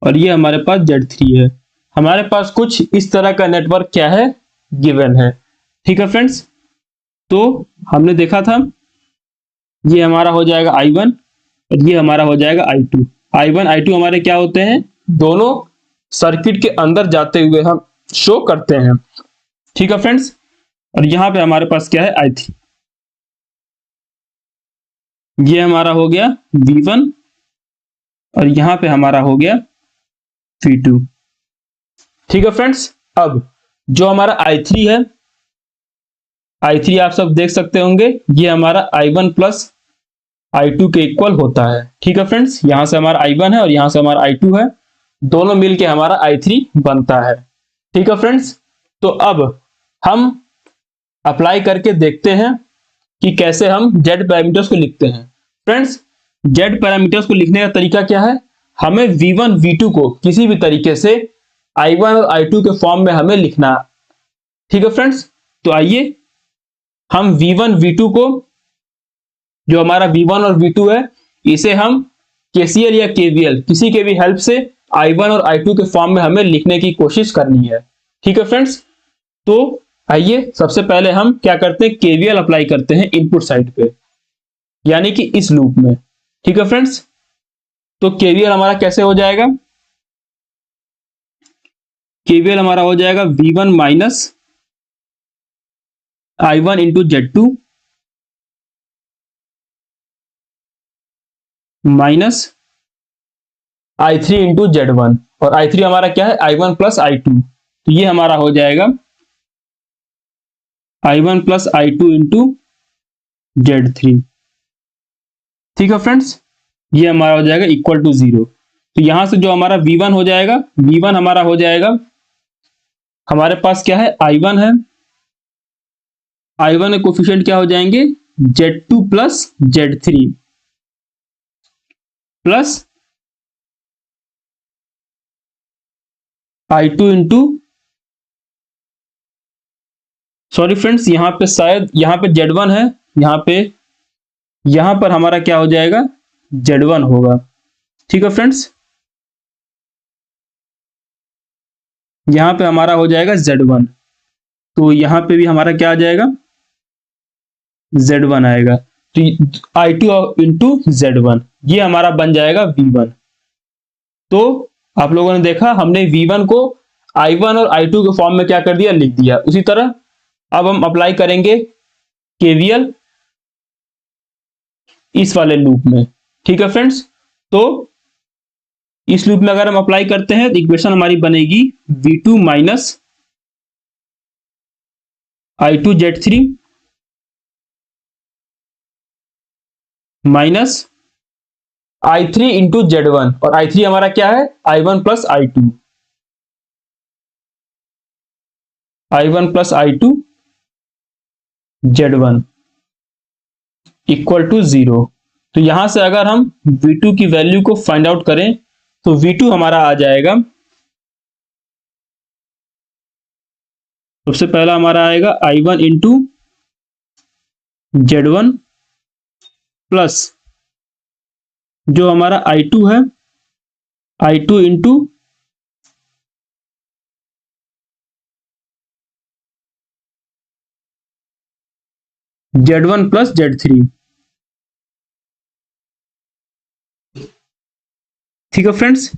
और ये हमारे पास Z3 है। हमारे पास कुछ इस तरह का नेटवर्क क्या है, गिवन है। ठीक है फ्रेंड्स, तो हमने देखा था ये हमारा हो जाएगा I1 और ये हमारा हो जाएगा I2। I1 I2 हमारे क्या होते हैं, दोनों सर्किट के अंदर जाते हुए हम शो करते हैं। ठीक है फ्रेंड्स, और यहां पे हमारे पास क्या है, I3। ये हमारा हो गया V1 और यहां पे हमारा हो गया V2। ठीक है फ्रेंड्स, अब जो हमारा I3 है, I3 आप सब देख सकते होंगे, ये हमारा I1 प्लस I2 के इक्वल होता है। ठीक है फ्रेंड्स, यहां से हमारा I1 है और यहां से हमारा I2 है, दोनों मिलके हमारा I3 बनता है। ठीक है फ्रेंड्स, तो अब हम अप्लाई करके देखते हैं कि कैसे हम जेड पैरामीटर्स को लिखते हैं। फ्रेंड्स, जेड पैरामीटर्स को लिखने का तरीका क्या है, हमें V1 V2 को किसी भी तरीके से I1 और I2 के फॉर्म में हमें लिखना। ठीक है फ्रेंड्स, तो आइए हम V1 V2 को, जो हमारा V1 और V2 है, इसे हम KCL या KVL किसी के भी हेल्प से I1 और I2 के फॉर्म में हमें लिखने की कोशिश करनी है। ठीक है फ्रेंड्स, तो आइए सबसे पहले हम क्या करते हैं, KVL अप्लाई करते हैं इनपुट साइड पे, यानी कि इस लूप में। ठीक है फ्रेंड्स, तो KVL हमारा कैसे हो जाएगा, KVL हमारा हो जाएगा V1 minus I1 into Z2 minus I3 into Z1, और I3 हमारा क्या है, I1 प्लस I2। तो ये हमारा हो जाएगा I1 plus I2 into Z3। ठीक है फ्रेंड्स, ये हमारा हो जाएगा इक्वल टू 0। तो यहां से जो हमारा V1 हो जाएगा, V1 हमारा हो जाएगा, हमारे पास क्या है, I1 है, I1 के कोफिशिएंट क्या हो जाएंगे, Z2 plus Z3 plus I2 into, sorry friends, यहां पे शायद यहां पे Z1 है, यहां पर हमारा क्या हो जाएगा, Z1 होगा। ठीक है फ्रेंड्स, यहां पे हमारा हो जाएगा Z1, तो यहां पे भी हमारा क्या आ जाएगा, Z1 आएगा। तो I2 इंटू Z1, ये हमारा बन जाएगा V1। तो आप लोगों ने देखा, हमने V1 को I1 और I2 के फॉर्म में क्या कर दिया, लिख दिया। उसी तरह अब हम अप्लाई करेंगे KVL इस वाले लूप में। ठीक है फ्रेंड्स, तो इस लूप में अगर हम अप्लाई करते हैं तो इक्वेशन हमारी बनेगी V2 minus I2 Z3 minus I3 into Z1, और I3 हमारा क्या है, I1 plus I2, I1 plus I2 Z1 equal to 0। तो यहां से अगर हम V2 की वैल्यू को फाइंड आउट करें तो V2 हमारा आ जाएगा, सबसे पहला हमारा आएगा I1 इंटू Z1 प्लस जो हमारा I2 है, I2 into Z1 plus Z3। ठीक है फ्रेंड्स,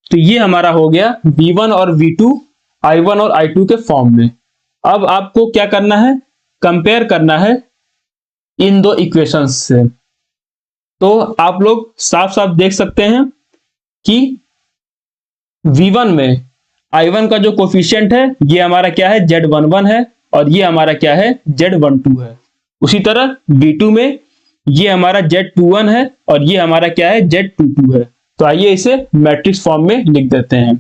तो ये हमारा हो गया V1 और V2 I1 और I2 के फॉर्म में। अब आपको क्या करना है, कंपेयर करना है इन दो इक्वेशंस से। तो आप लोग साफ साफ देख सकते हैं कि V1 में I1 का जो कोफिशिएंट है ये हमारा क्या है, Z11 है, और ये हमारा क्या है, Z12 है। उसी तरह V2 में ये हमारा Z21 है और ये हमारा क्या है, Z22 है। तो आइए इसे मैट्रिक्स फॉर्म में लिख देते हैं।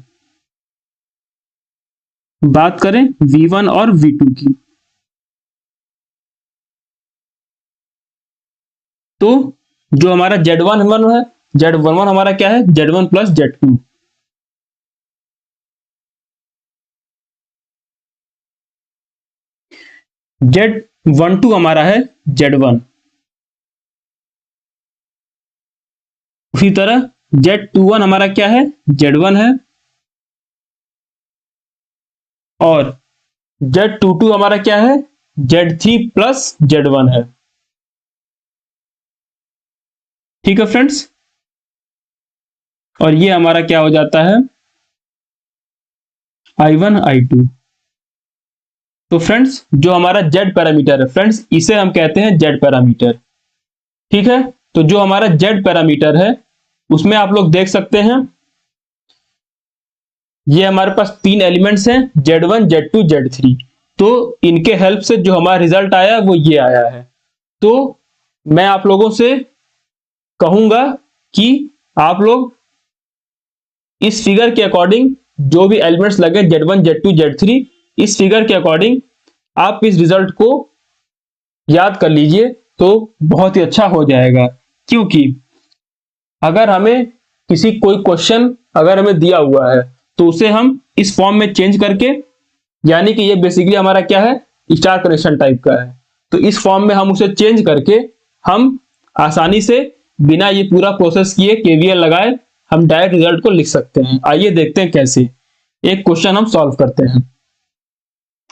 बात करें V1 और V2 की, तो जो हमारा Z11 है, Z11 हमारा क्या है, Z1 प्लस Z2। Z12 हमारा है Z1। उसी तरह Z21 हमारा क्या है, Z1 है, और Z22 हमारा क्या है, Z3 प्लस Z1 है। ठीक है फ्रेंड्स, और ये हमारा क्या हो जाता है, I1 I2। तो फ्रेंड्स जो हमारा Z पैरामीटर है फ्रेंड्स, इसे हम कहते हैं Z पैरामीटर। ठीक है, तो जो हमारा Z पैरामीटर है उसमें आप लोग देख सकते हैं ये हमारे पास तीन एलिमेंट्स हैं, Z1 Z2 Z3। तो इनके हेल्प से जो हमारा रिजल्ट आया वो ये आया है। तो मैं आप लोगों से कहूंगा कि आप लोग इस फिगर के अकॉर्डिंग जो भी एलिमेंट्स लगे Z1 Z2 Z3, इस फिगर के अकॉर्डिंग आप इस रिजल्ट को याद कर लीजिए तो बहुत ही अच्छा हो जाएगा। क्योंकि अगर हमें कोई क्वेश्चन अगर हमें दिया हुआ है तो उसे हम इस फॉर्म में चेंज करके, यानी कि ये बेसिकली हमारा क्या है, स्टार कनेक्शन टाइप का है, तो इस फॉर्म में हम उसे चेंज करके हम आसानी से बिना ये पूरा प्रोसेस किए केवीएल लगाए हम डायरेक्ट रिजल्ट को लिख सकते हैं। आइए देखते हैं कैसे। एक क्वेश्चन हम सॉल्व करते हैं।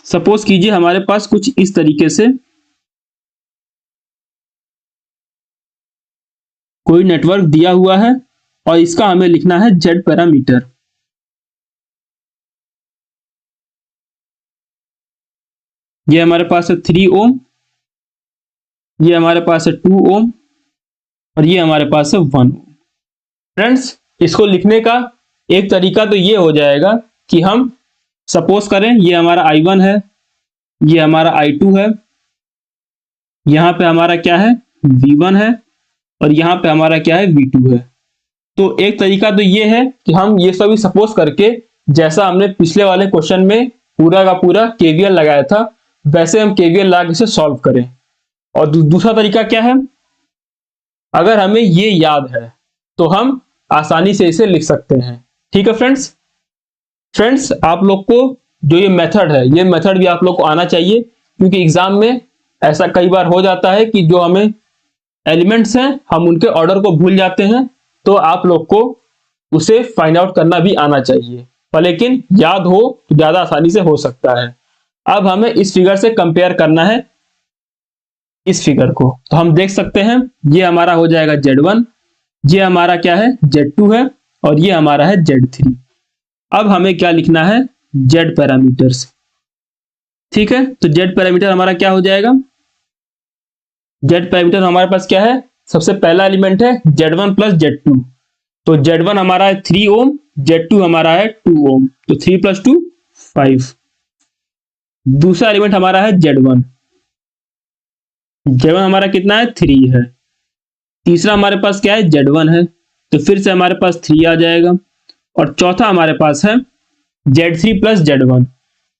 सपोज कीजिए हमारे पास कुछ इस तरीके से कोई नेटवर्क दिया हुआ है और इसका हमें लिखना है Z पैरामीटर। ये हमारे पास है 3 ओम, ये हमारे पास है 2 ओम, और ये हमारे पास है 1 ओम। फ्रेंड्स इसको लिखने का एक तरीका तो ये हो जाएगा कि हम सपोज करें ये हमारा I1 है, ये हमारा I2 है, यहां पे हमारा क्या है, V1 है, और यहां पे हमारा क्या है, V2 है। तो एक तरीका तो ये है कि हम ये सभी सपोज करके, जैसा हमने पिछले वाले क्वेश्चन में पूरा का पूरा केवीएल लगाया था, वैसे हम केवीएल लगा के इसे सॉल्व करें। और दूसरा तरीका क्या है, अगर हमें ये याद है तो हम आसानी से इसे लिख सकते हैं। ठीक है फ्रेंड्स आप लोग को जो ये मेथड है, ये मेथड भी आप लोग को आना चाहिए, क्योंकि एग्जाम में ऐसा कई बार हो जाता है कि जो हमें एलिमेंट्स हैं हम उनके ऑर्डर को भूल जाते हैं, तो आप लोग को उसे फाइंड आउट करना भी आना चाहिए, पर लेकिन याद हो तो ज्यादा आसानी से हो सकता है। अब हमें इस फिगर से कंपेयर करना है इस फिगर को, तो हम देख सकते हैं ये हमारा हो जाएगा Z1, ये हमारा क्या है, Z2 है, और ये हमारा है Z3। अब हमें क्या लिखना है, Z पैरामीटर्स। ठीक है, तो Z पैरामीटर हमारा क्या हो जाएगा, Z पैरामीटर हमारे पास क्या है, सबसे पहला एलिमेंट है Z1 प्लस Z2। तो Z1 हमारा है 3 ओम, Z2 हमारा है 2 ओम, तो 3 प्लस 2 5। दूसरा एलिमेंट हमारा है Z1 हमारा कितना है, 3 है। तीसरा हमारे पास क्या है, Z1 है, तो फिर से हमारे पास 3 आ जाएगा। और चौथा हमारे पास है Z3 प्लस Z1।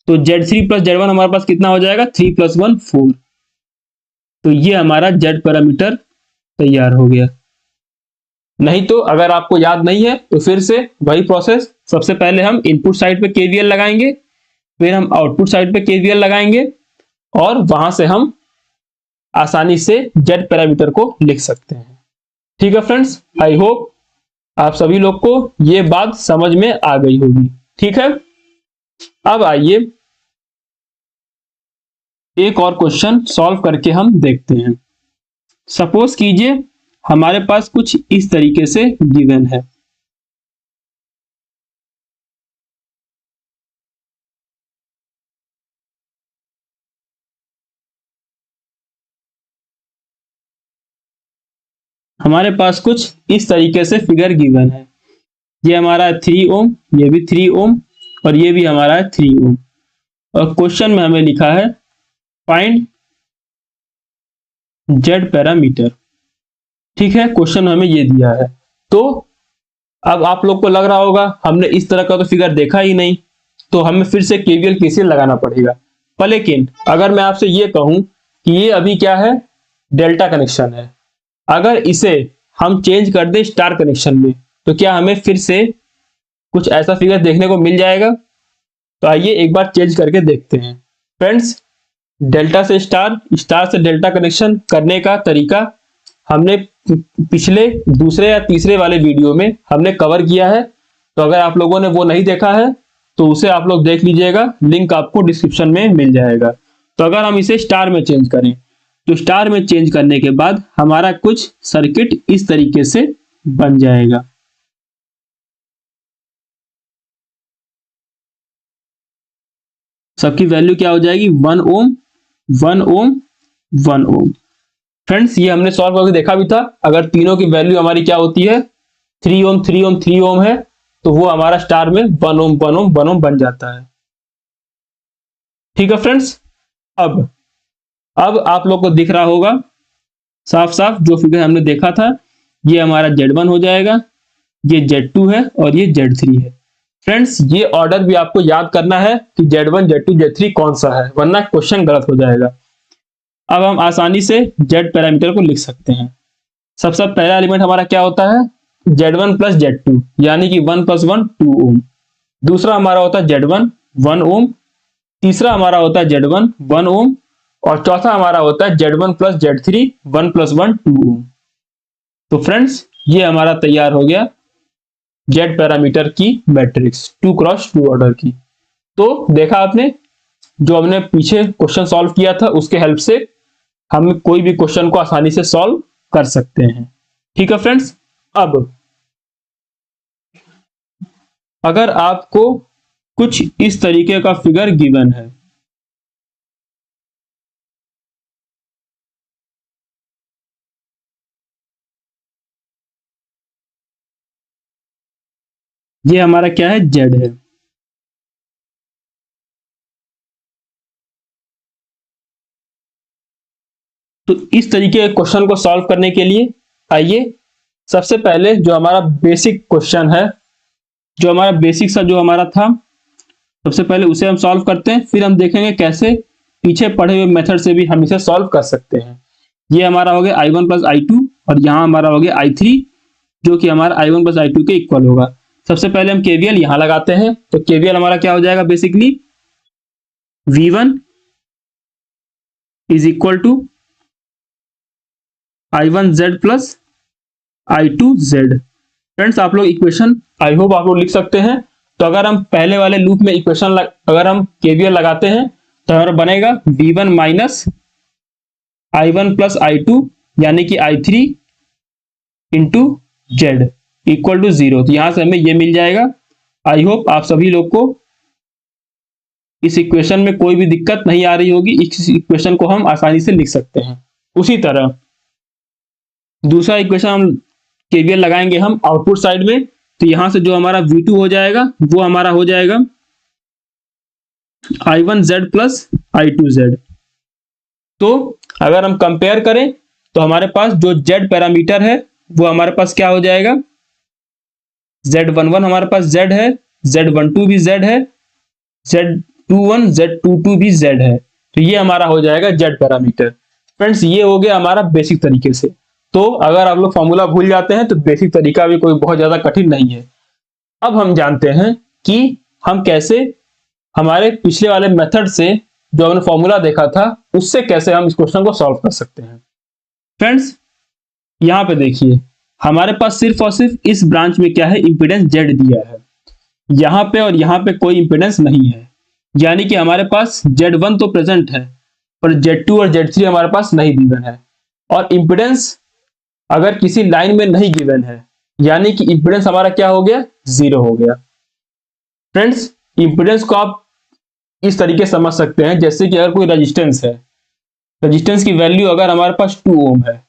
तो Z3 प्लस Z1 हमारे पास कितना हो जाएगा, 3 + 1 4। तो ये हमारा Z पैरामीटर तैयार हो गया। नहीं तो अगर आपको याद नहीं है तो फिर से वही प्रोसेस, सबसे पहले हम इनपुट साइड पे KVL लगाएंगे, फिर हम आउटपुट साइड पे KVL लगाएंगे और वहां से हम आसानी से Z पैरामीटर को लिख सकते हैं। ठीक है फ्रेंड्स, आई होप आप सभी लोग को ये बात समझ में आ गई होगी। ठीक है, अब आइए एक और क्वेश्चन सॉल्व करके हम देखते हैं। सपोज कीजिए हमारे पास कुछ इस तरीके से गिवन है। हमारे पास कुछ इस तरीके से फिगर गिवन है। ये हमारा 3 ओम, ये भी 3 ओम और ये भी हमारा 3 ओम। और क्वेश्चन में हमें लिखा है फाइंड Z पैरामीटर। ठीक है, क्वेश्चन हमें ये दिया है। तो अब आप लोग को लग रहा होगा हमने इस तरह का तो फिगर देखा ही नहीं, तो हमें फिर से KVL KCL लगाना पड़ेगा। पर लेकिन अगर मैं आपसे ये कहूं कि ये अभी क्या है, डेल्टा कनेक्शन है, अगर इसे हम चेंज कर दें स्टार कनेक्शन में तो क्या हमें फिर से कुछ ऐसा फिगर देखने को मिल जाएगा? तो आइए एक बार चेंज करके देखते हैं। फ्रेंड्स, डेल्टा से स्टार, स्टार से डेल्टा कनेक्शन करने का तरीका हमने पिछले दूसरे या तीसरे वाले वीडियो में हमने कवर किया है। तो अगर आप लोगों ने वो नहीं देखा है तो उसे आप लोग देख लीजिएगा, लिंक आपको डिस्क्रिप्शन में मिल जाएगा। तो अगर हम इसे स्टार में चेंज करें तो स्टार में चेंज करने के बाद हमारा कुछ सर्किट इस तरीके से बन जाएगा। सबकी वैल्यू क्या हो जाएगी, 1 ओम 1 ओम 1 ओम। फ्रेंड्स, ये हमने सॉल्व करके देखा भी था। अगर तीनों की वैल्यू हमारी क्या होती है, 3 ओम 3 ओम 3 ओम है, तो वो हमारा स्टार में 1 ओम 1 ओम 1 ओम बन जाता है। ठीक है फ्रेंड्स, अब आप लोग को दिख रहा होगा साफ साफ जो फिगर हमने देखा था। ये हमारा Z1 हो जाएगा, ये Z2 है और ये Z3 है। फ्रेंड्स, ये ऑर्डर भी आपको याद करना है कि Z1 Z2 Z3 कौन सा है, वरना क्वेश्चन गलत हो जाएगा। अब हम आसानी से Z पैरामीटर को लिख सकते हैं। सबसे पहला एलिमेंट हमारा क्या होता है, Z1 प्लस Z2, यानी कि 1 + 1 2 ओम। दूसरा हमारा होता है Z1 1 ओम। तीसरा हमारा होता है Z1 1 ओम और चौथा हमारा होता है Z1 प्लस Z3 1 + 1 2 ओम। तो फ्रेंड्स, ये हमारा तैयार हो गया Z पैरामीटर की मैट्रिक्स 2 × 2 ऑर्डर की। तो देखा आपने, जो हमने पीछे क्वेश्चन सॉल्व किया था उसके हेल्प से हम कोई भी क्वेश्चन को आसानी से सॉल्व कर सकते हैं। ठीक है फ्रेंड्स, अब अगर आपको कुछ इस तरीके का फिगर गिवन है, ये हमारा क्या है, Z है। तो इस तरीके के क्वेश्चन को सॉल्व करने के लिए आइए सबसे पहले जो हमारा बेसिक क्वेश्चन है, जो हमारा बेसिक सा जो हमारा था, सबसे पहले उसे हम सॉल्व करते हैं। फिर हम देखेंगे कैसे पीछे पढ़े हुए मेथड से भी हम इसे सॉल्व कर सकते हैं। ये हमारा हो गया I1 + I2 और यहाँ हमारा हो गया I3, जो कि हमारा I1 + I2 के इक्वल होगा। सबसे पहले हम KVL यहाँ लगाते हैं। तो KVL हमारा क्या हो जाएगा, basically V1 is equal to I1Z plus I2Z। Friends, आप लोग इक्वेशन आई होप आप लोग लिख सकते हैं। तो अगर हम पहले वाले लूप में इक्वेशन अगर हम KVL लगाते हैं तो हमारा बनेगा V1 minus I1 plus I2 यानी कि I3 into Z equal to 0। तो यहां से हमें ये मिल जाएगा। आई होप आप सभी लोग को इस इक्वेशन में कोई भी दिक्कत नहीं आ रही होगी। इस इक्वेशन को हम आसानी से लिख सकते हैं। उसी तरह दूसरा इक्वेशन हम KVL लगाएंगे हम आउटपुट साइड में। तो यहां से जो हमारा V2 हो जाएगा वो हमारा हो जाएगा I1Z प्लस I2Z। तो अगर हम कंपेयर करें तो हमारे पास जो Z पैरामीटर है वो हमारे पास क्या हो जाएगा, Z11 हमारे पास Z है, Z12 भी Z है, Z21 Z22 भी Z है। तो ये हमारा हो जाएगा Z पैरामीटर। फ्रेंड्स ये हो गया हमारा बेसिक तरीके से। तो अगर आप लोग फॉर्मूला भूल जाते हैं तो बेसिक तरीका भी कोई बहुत ज्यादा कठिन नहीं है। अब हम जानते हैं कि हम कैसे हमारे पिछले वाले मेथड से जो हमने फॉर्मूला देखा था उससे कैसे हम इस क्वेश्चन को सॉल्व कर सकते हैं। फ्रेंड्स यहाँ पे देखिए हमारे पास सिर्फ और सिर्फ इस ब्रांच में क्या है, इंपीडेंस Z दिया है। यहाँ पे और यहाँ पे कोई इंपीडेंस नहीं है, यानी कि हमारे पास Z1 तो प्रेजेंट है पर Z2 और Z3 हमारे पास नहीं गिवन है। और इंपीडेंस अगर किसी लाइन में नहीं गिवन है यानी कि इंपीडेंस हमारा क्या हो गया, 0 हो गया। फ्रेंड्स इंपीडेंस को आप इस तरीके समझ सकते हैं जैसे कि अगर कोई रेजिस्टेंस है, रेजिस्टेंस की वैल्यू अगर हमारे पास 2 ओम है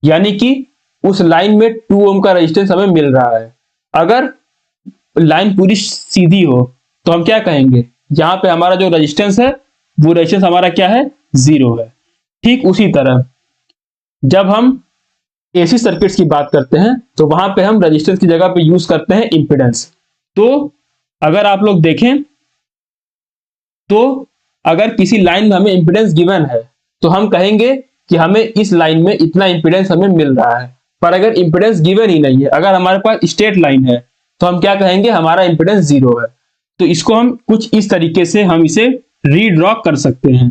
यानी कि उस लाइन में 2 ओम का रेजिस्टेंस हमें मिल रहा है। अगर लाइन पूरी सीधी हो तो हम क्या कहेंगे, यहाँ पे हमारा जो रेजिस्टेंस है वो रेजिस्टेंस हमारा क्या है, 0 है। ठीक उसी तरह जब हम एसी सर्किट्स की बात करते हैं तो वहां पे हम रेजिस्टेंस की जगह पे यूज करते हैं इंपीडेंस। तो अगर आप लोग देखें तो अगर किसी लाइन में हमें इंपीडेंस गिवन है तो हम कहेंगे कि हमें इस लाइन में इतना इंपीडेंस हमें मिल रहा है। पर अगर इंपीडेंस गिवन ही नहीं है, अगर हमारे पास स्ट्रेट लाइन है तो हम क्या कहेंगे, हमारा इंपीडेंस 0 है। तो इसको हम कुछ इस तरीके से हम इसे रीड्रॉ कर सकते हैं।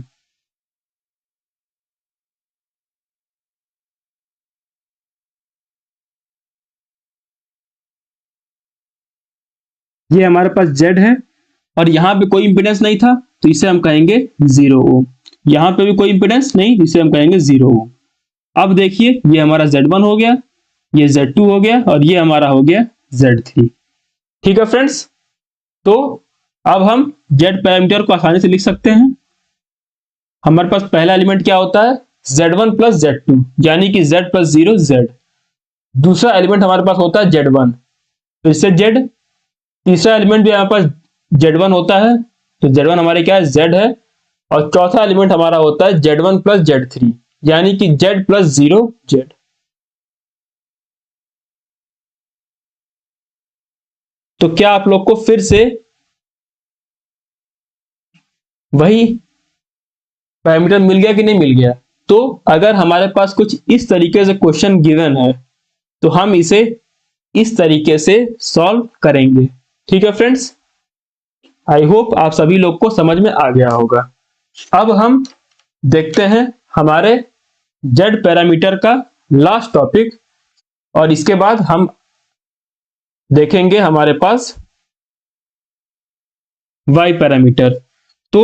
ये हमारे पास Z है और यहाँ पे कोई इंपीडेंस नहीं था तो इसे हम कहेंगे 0 ओम। यहाँ पे भी कोई इंपीडेंस नहीं, इसे हम कहेंगे 0 ओम। अब देखिए ये हमारा Z1 हो गया, ये Z2 हो गया और ये हमारा हो गया Z3। ठीक है फ्रेंड्स, तो अब हम Z पैरामीटर को आसानी से लिख सकते हैं। हमारे पास पहला एलिमेंट क्या होता है, Z1 प्लस Z2 यानी कि Z प्लस 0 Z। दूसरा एलिमेंट हमारे पास होता है Z1 तो इससे Z। तीसरा एलिमेंट भी हमारे पास Z1 होता है तो Z1 हमारे क्या है, Z है। और चौथा एलिमेंट हमारा होता है Z1 प्लस Z3 यानी कि Z प्लस 0 Z। तो क्या आप लोग को फिर से वही पैरामीटर मिल गया कि नहीं मिल गया? तो अगर हमारे पास कुछ इस तरीके से क्वेश्चन गिवन है तो हम इसे इस तरीके से सॉल्व करेंगे। ठीक है फ्रेंड्स, आई होप आप सभी लोग को समझ में आ गया होगा। अब हम देखते हैं हमारे Z पैरामीटर का लास्ट टॉपिक और इसके बाद हम देखेंगे हमारे पास Y पैरामीटर। तो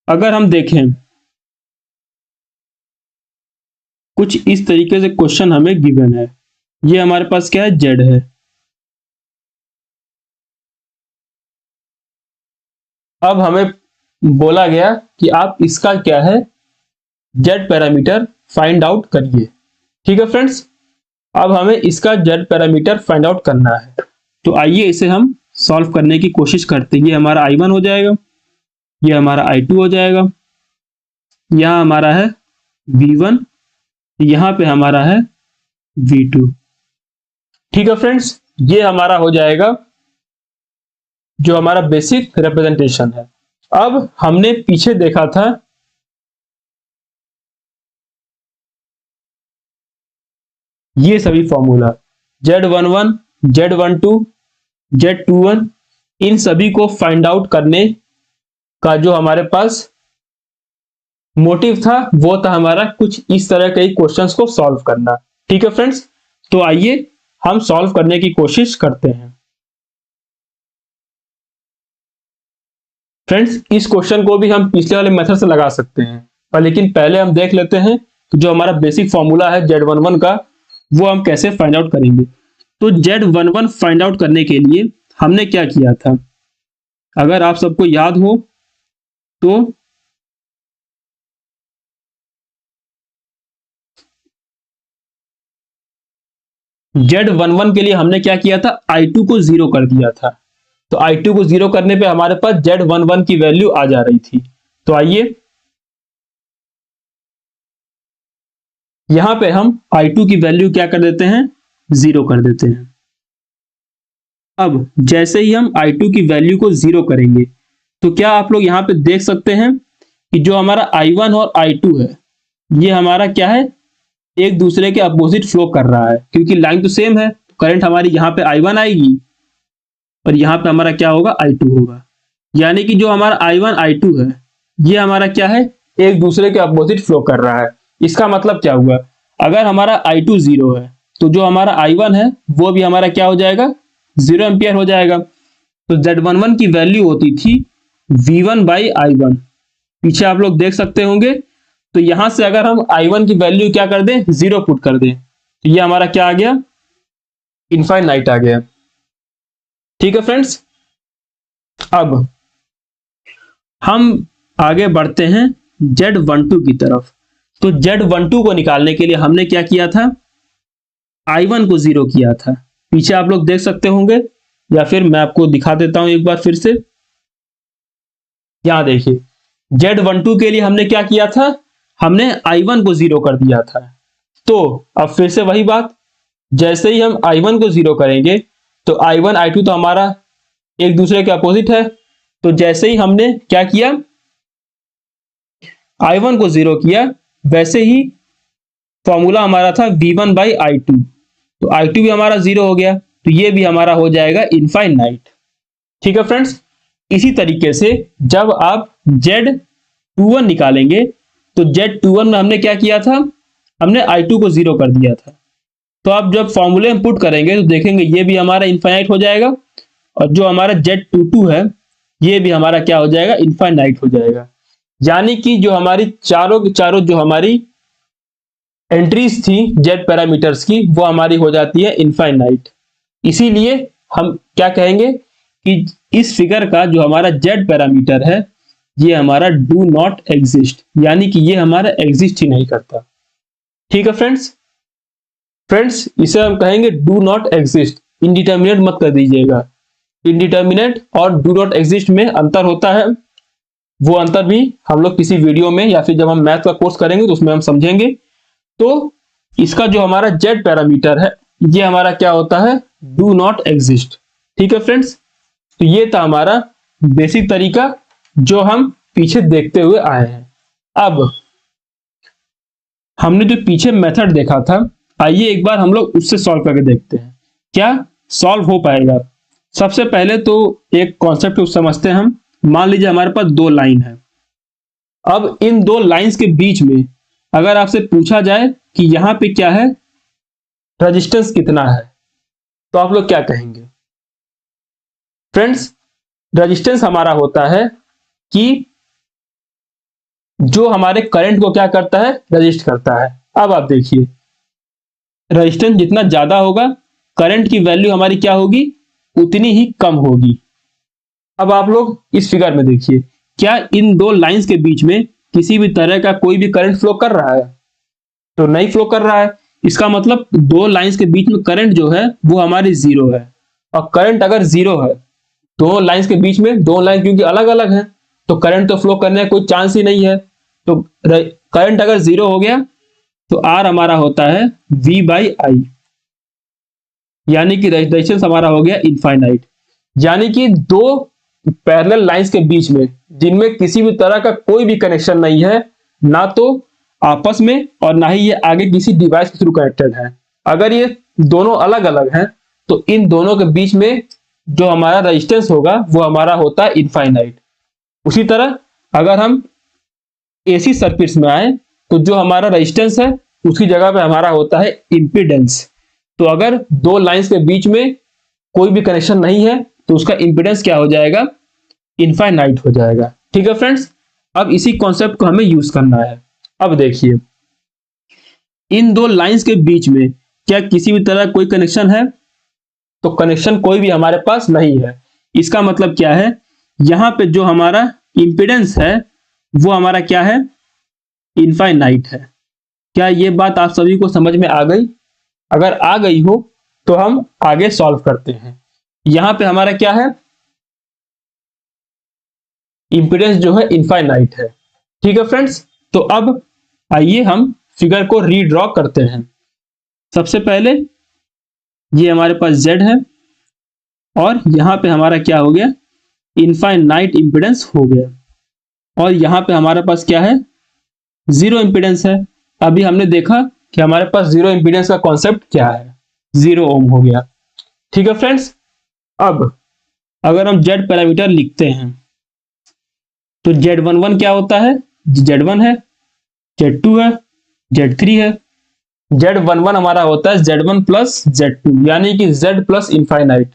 अगर हम देखें कुछ इस तरीके से क्वेश्चन हमें गिवन है, ये हमारे पास क्या है, Z है। अब हमें बोला गया कि आप इसका क्या है, Z पैरामीटर फाइंड आउट करिए। ठीक है फ्रेंड्स, अब हमें इसका Z पैरामीटर फाइंड आउट करना है। तो आइए इसे हम सॉल्व करने की कोशिश करते हैं। ये हमारा I1 हो जाएगा, ये हमारा I2 हो जाएगा, यहां हमारा है V1, यहां पे हमारा है V2। ठीक है फ्रेंड्स, ये हमारा हो जाएगा जो हमारा बेसिक रिप्रेजेंटेशन है। अब हमने पीछे देखा था ये सभी फॉर्मूला Z11, Z12, Z21, इन सभी को फाइंड आउट करने का जो हमारे पास मोटिव था वो था हमारा कुछ इस तरह के क्वेश्चंस को सॉल्व करना। ठीक है फ्रेंड्स, तो आइए हम सॉल्व करने की कोशिश करते हैं। फ्रेंड्स इस क्वेश्चन को भी हम पिछले वाले मेथड से लगा सकते हैं, पर लेकिन पहले हम देख लेते हैं कि जो हमारा बेसिक फॉर्मूला है Z11 का वो हम कैसे फाइंड आउट करेंगे। तो Z11 फाइंड आउट करने के लिए हमने क्या किया था, अगर आप सबको याद हो तो Z11 के लिए हमने क्या किया था, I2 को 0 कर दिया था। तो I2 को 0 करने पे हमारे पास Z11 की वैल्यू आ जा रही थी। तो आइए यहां पे हम I2 की वैल्यू क्या कर देते हैं, 0 कर देते हैं। अब जैसे ही हम I2 की वैल्यू को 0 करेंगे तो क्या आप लोग यहाँ पे देख सकते हैं कि जो हमारा I1 और I2 है ये हमारा क्या है, एक दूसरे के अपोजिट फ्लो कर रहा है, क्योंकि लाइन तो सेम है। करंट हमारी यहाँ पे I1 आएगी और यहाँ पे हमारा क्या होगा, I2 होगा। यानी कि जो हमारा I1 I2 है ये हमारा क्या है, एक दूसरे के अपोजिट फ्लो कर रहा है। इसका मतलब क्या हुआ, अगर हमारा I2 0 है तो जो हमारा I1 है वो भी हमारा क्या हो जाएगा, 0 एम्पियर हो जाएगा। तो Z11 की वैल्यू होती थी V1 बाई I1, पीछे आप लोग देख सकते होंगे। तो यहां से अगर हम I1 की वैल्यू क्या कर दें, 0 पुट कर दें, तो ये हमारा क्या आ गया, इनफाइनाइट आ गया। ठीक है फ्रेंड्स, अब हम आगे बढ़ते हैं Z12 की तरफ। तो Z12 को निकालने के लिए हमने क्या किया था, I1 को 0 किया था, पीछे आप लोग देख सकते होंगे, या फिर मैं आपको दिखा देता हूं एक बार फिर से। यहां देखिए Z12 के लिए हमने क्या किया था, हमने I1 को 0 कर दिया था। तो अब फिर से वही बात, जैसे ही हम I1 को 0 करेंगे तो I1 I2 तो हमारा एक दूसरे के अपोजिट है। तो जैसे ही हमने क्या किया, I1 को 0 किया, वैसे ही फॉर्मूला हमारा था V1 बाई I2, तो I2 भी हमारा 0 हो गया, तो ये भी हमारा हो जाएगा इनफाइनाइट। ठीक है फ्रेंड्स, इसी तरीके से जब आप Z21 निकालेंगे तो Z21 में हमने क्या किया था, हमने I2 को 0 कर दिया था। तो आप जब फॉर्मूले में पुट करेंगे तो देखेंगे ये भी हमारा इनफाइनाइट हो जाएगा, और जो हमारा Z22 है ये भी हमारा क्या हो जाएगा, इनफाइनाइट हो जाएगा। यानी कि जो हमारी चारों की चारों जो हमारी एंट्रीज थी जेड पैरामीटर्स की, वो हमारी हो जाती है इनफाइनाइट। इसीलिए हम क्या कहेंगे कि इस फिगर का जो हमारा जेड पैरामीटर है ये हमारा डू नॉट एग्जिस्ट, यानी कि ये हमारा एग्जिस्ट ही नहीं करता। ठीक है फ्रेंड्स, इसे हम कहेंगे डू नॉट एग्जिस्ट, इनडिटर्मिनेट मत कर दीजिएगा। इनडिटर्मिनेट और डू नॉट एग्जिस्ट में अंतर होता है, वो अंतर भी हम लोग किसी वीडियो में या फिर जब हम मैथ का कोर्स करेंगे तो उसमें हम समझेंगे। तो इसका जो हमारा जेड पैरामीटर है ये हमारा क्या होता है, डू नॉट एग्जिस्ट। ठीक है फ्रेंड्स, तो ये था हमारा बेसिक तरीका जो हम पीछे देखते हुए आए हैं। अब हमने जो पीछे मेथड देखा था, आइए एक बार हम लोग उससे सॉल्व करके देखते हैं क्या सॉल्व हो पाएगा। सबसे पहले तो एक कॉन्सेप्ट को समझते हैं हम। मान लीजिए हमारे पास दो लाइन है, अब इन दो लाइंस के बीच में अगर आपसे पूछा जाए कि यहां पे क्या है, रेजिस्टेंस कितना है, तो आप लोग क्या कहेंगे। फ्रेंड्स, रेजिस्टेंस हमारा होता है कि जो हमारे करंट को क्या करता है, रजिस्ट करता है। अब आप देखिए रेजिस्टेंस जितना ज्यादा होगा करंट की वैल्यू हमारी क्या होगी, उतनी ही कम होगी। अब आप लोग इस फिगर में देखिए, क्या इन दो लाइंस के बीच में किसी भी तरह का कोई भी करंट फ्लो कर रहा है, तो नहीं फ्लो कर रहा है। इसका मतलब दो लाइंस के बीच में करंट जो है वो हमारी जीरो है। और करंट अगर जीरो है, दोनों लाइंस के बीच में, दोनों लाइन क्योंकि अलग अलग हैं, तो करंट तो फ्लो करने का कोई चांस ही नहीं है। तो करंट अगर जीरो हो गया तो आर हमारा होता है V बाई आई, यानी कि रेजिस्टेंस हमारा हो गया इनफाइनाइट। यानी कि दो पैरेलल लाइंस के बीच में जिनमें किसी भी तरह का कोई भी कनेक्शन नहीं है, ना तो आपस में और ना ही ये आगे किसी डिवाइस के थ्रू कनेक्टेड है, अगर ये दोनों अलग अलग हैं तो इन दोनों के बीच में जो हमारा रेजिस्टेंस होगा वो हमारा होता है इनफाइनाइट। उसी तरह अगर हम एसी सर्किट्स में आए तो जो हमारा रेजिस्टेंस है उसकी जगह पे हमारा होता है इंपीडेंस। तो अगर दो लाइंस के बीच में कोई भी कनेक्शन नहीं है तो उसका इंपीडेंस क्या हो जाएगा, इनफाइनाइट हो जाएगा। ठीक है फ्रेंड्स, अब इसी कॉन्सेप्ट को हमें यूज करना है। अब देखिए इन दो लाइंस के बीच में क्या किसी भी तरह कोई कनेक्शन है, तो कनेक्शन कोई भी हमारे पास नहीं है। इसका मतलब क्या है, यहां पे जो हमारा इंपीडेंस है वो हमारा क्या है, इनफाइनाइट है। क्या ये बात आप सभी को समझ में आ गई? अगर आ गई हो तो हम आगे सॉल्व करते हैं। यहां पे हमारा क्या है, इंपीडेंस जो है इनफाइनाइट है। ठीक है फ्रेंड्स, तो अब आइए हम फिगर को रीड्रॉ करते हैं। सबसे पहले ये हमारे पास Z है और यहाँ पे हमारा क्या हो गया, इनफाइनाइट इंपीडेंस हो गया। और यहाँ पे हमारे पास क्या है, जीरो इंपीडेंस है। अभी हमने देखा कि हमारे पास जीरो इंपीडेंस का कॉन्सेप्ट क्या है, 0 ओम हो गया। ठीक है फ्रेंड्स, अब अगर हम जेड पैरामीटर लिखते हैं तो Z11 क्या होता है, Z1 है, Z2 है, Z3 है। Z11 हमारा होता है Z1 प्लस Z2, यानी कि Z प्लस इनफाइनाइट,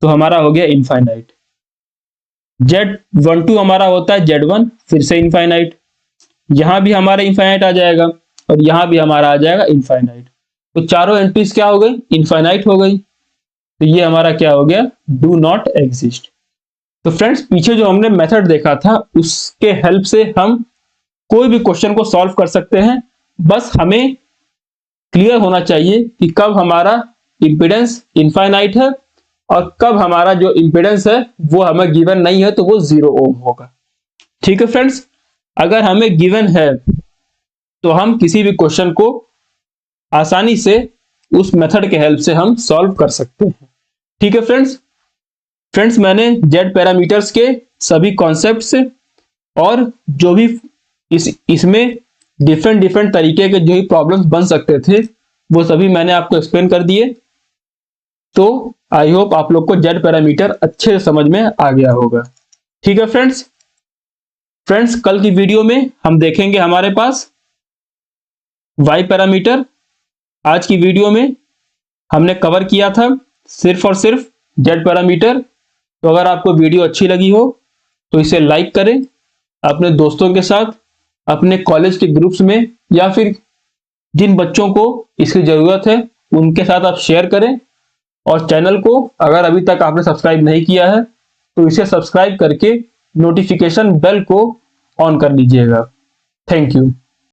तो हमारा हो गया इनफाइनाइट। Z12 हमारा होता है Z1 फिर से इनफाइनाइट, यहां भी हमारा इनफाइनाइट आ जाएगा और यहां भी हमारा आ जाएगा इनफाइनाइट। तो चारों एंट्रीज क्या हो गई, इनफाइनाइट हो गई। तो ये हमारा क्या हो गया, डू नॉट एग्जिस्ट। तो फ्रेंड्स, पीछे जो हमने मेथड देखा था उसके हेल्प से हम कोई भी क्वेश्चन को सॉल्व कर सकते हैं। बस हमें क्लियर होना चाहिए कि कब हमारा इंपीडेंस इनफाइनाइट है और कब हमारा जो इंपीडेंस है वो हमें गिवन नहीं है, तो वो 0 ओम होगा। ठीक है फ्रेंड्स, अगर हमें गिवन है तो हम किसी भी क्वेश्चन को आसानी से उस मेथड के हेल्प से हम सॉल्व कर सकते हैं। ठीक है फ्रेंड्स, मैंने जेड पैरामीटर्स के सभी कॉन्सेप्ट्स और जो भी इसमें डिफरेंट तरीके के जो भी प्रॉब्लम्स बन सकते थे वो सभी मैंने आपको एक्सप्लेन कर दिए। तो आई होप आप लोग को जेड पैरामीटर अच्छे से समझ में आ गया होगा। ठीक है फ्रेंड्स, कल की वीडियो में हम देखेंगे हमारे पास वाई पैरामीटर। आज की वीडियो में हमने कवर किया था सिर्फ और सिर्फ जेड पैरामीटर। तो अगर आपको वीडियो अच्छी लगी हो तो इसे लाइक करें, अपने दोस्तों के साथ, अपने कॉलेज के ग्रुप्स में, या फिर जिन बच्चों को इसकी जरूरत है उनके साथ आप शेयर करें। और चैनल को अगर अभी तक आपने सब्सक्राइब नहीं किया है तो इसे सब्सक्राइब करके नोटिफिकेशन बेल को ऑन कर लीजिएगा। Thank you.